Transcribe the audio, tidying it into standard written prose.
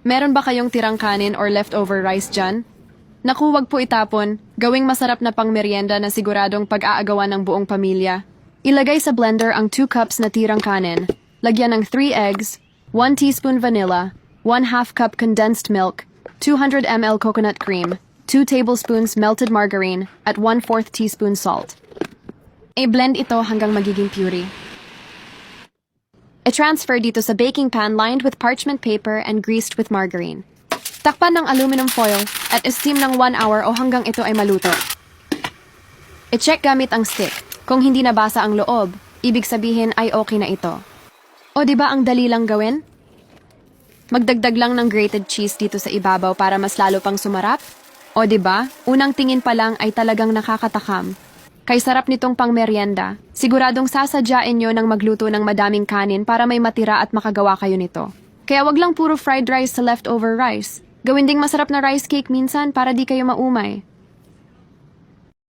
Meron ba kayong tirang kanin or leftover rice dyan? Naku, wag po itapon. Gawing masarap na pangmeryenda na siguradong pag-aagawan ng buong pamilya. Ilagay sa blender ang 2 cups na tirang kanin. Lagyan ng 3 eggs, 1 teaspoon vanilla, 1/2 cup condensed milk, 200 ml coconut cream, 2 tablespoons melted margarine, at 1/4 teaspoon salt. I-blend ito hanggang magiging puree. I-transfer dito sa baking pan lined with parchment paper and greased with margarine. Takpan ng aluminum foil at steam ng 1 hour o hanggang ito ay maluto. I-check gamit ang stick. Kung hindi nabasa ang loob, ibig sabihin ay okay na ito. O di ba ang dali lang gawin? Magdagdag lang ng grated cheese dito sa ibabaw para mas lalo pang sumarap. O di ba? Unang tingin pa lang ay talagang nakakatakam. Kay sarap nitong pangmeryenda, siguradong sasadyain nyo ng magluto ng madaming kanin para may matira at makagawa kayo nito. Kaya wag lang puro fried rice sa leftover rice. Gawin ding masarap na rice cake minsan para di kayo maumay.